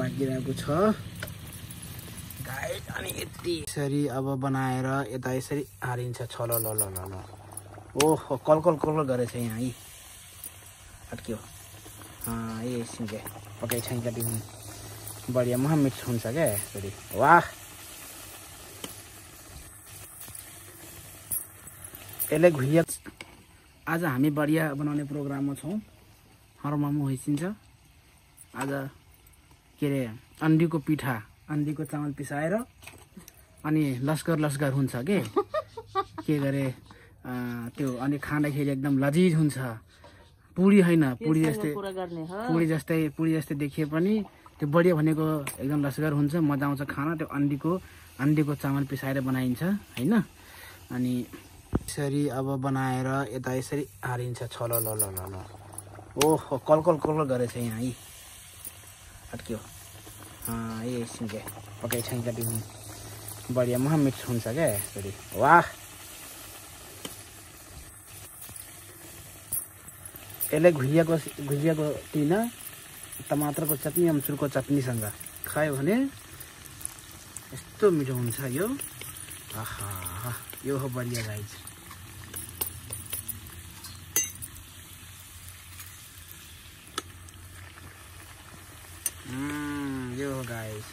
पाकिरहेको छ गाइस। अनि यसरी अब बनाएर यता यसरी हालिन्छ छल ल ल ल ल। ओहो कलकल कलकल गरेछ यहाँ है अट्क्यो। ये सिंगे पकाइ छैन दिनु बढिया महा मिक्स हुन्छ क्या यसरी। वाह यसले घुइया। आज हामी बढिया बनाउने प्रोग्राममा छौँ। हरमामु होइसिन्छ आज के अरे अन्डीको पिठा, अन्डीको चामल पिसाएर अनि लस्कर लस्कर हुन्छ के गरे त्यो अनि खाँदाखेरि एकदम लजिज हुन्छ। पुरी होइन पुरी जस्तै देखिए पनि त्यो बढिया भनेको एकदम लस्कर हुन्छ, मजा आउँछ खान। त्यो अन्डीको चामल पिसाएर बनाइन्छ हैन। अनि यसरी अब बनाएर यता यसरी हालिन्छ छल ल ल ल ल। ओहो कलकल कलकल गरेछ यहाँ है अट्क्यो। ये सिंगे पकाइ छैन दिनु बढिया महा मिक्स हुन्छ क्या यसरी। वाह यसले घुइयाको टिना टमाटरको चटनी अमचुरको चटनीसँग खायो भने यस्तो मिठो हुन्छ यो। आहा यो हो बढिया गाइस। यो हो guys.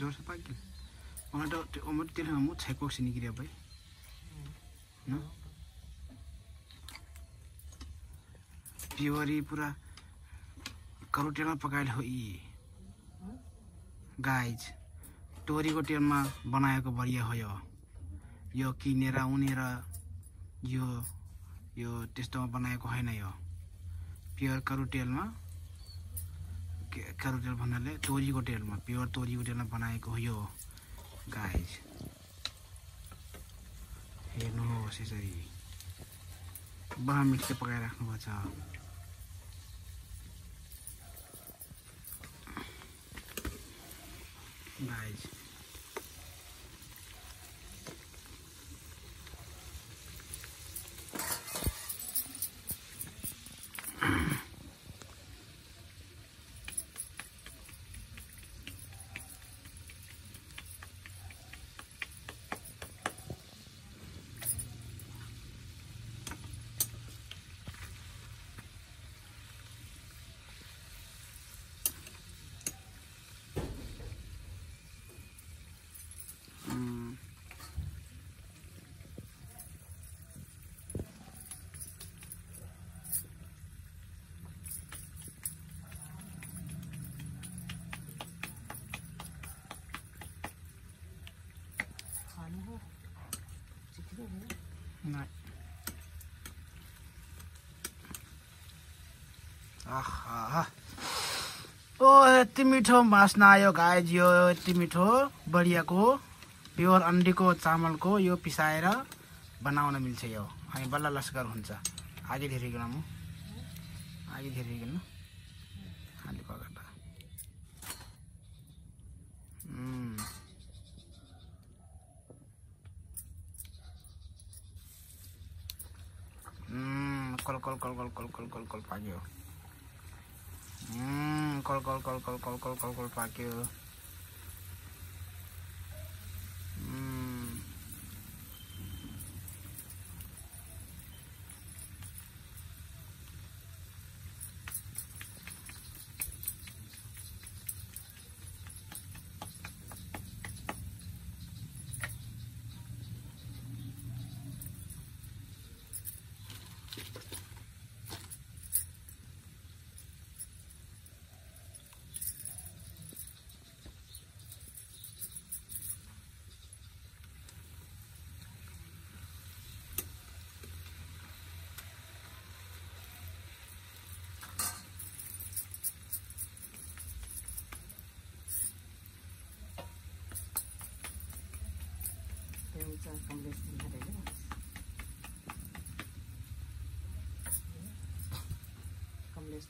Dor sa pagi. Omot tila mo tseko sinigiri abay. No? Piwari pura karutel pakail ho i. Guys, टोरी को तेल में बनाएको बढिया हो यो किनेर उनेर यो त्यस्तोमा बनाएको हैन। यो प्योर करुटेलमा करुटेल भन्नाले तोरीको तेलमा प्योर तोरीको तेलमा बनाएको हो यो गाइस। हेर्नुहोस् यसरी बहा मिक्स पकाइराख्नु पर्छ गाइस। ओ यति मिठो बास्ना आयो गाइज। यो यति मिठो बढियाको प्योर अन्डीको चामलको यो पिसाएर बनाउन मिल्छ यो। अनि बल्ल लस्कर हुन्छ। आगे धेरै गरम आगे धेरै गरम हाली पकाटा। कल कल कल कल कल कल कल कल पाक्यो। कल कल कल कल कल कल कल कल पाक्यो। कमलेश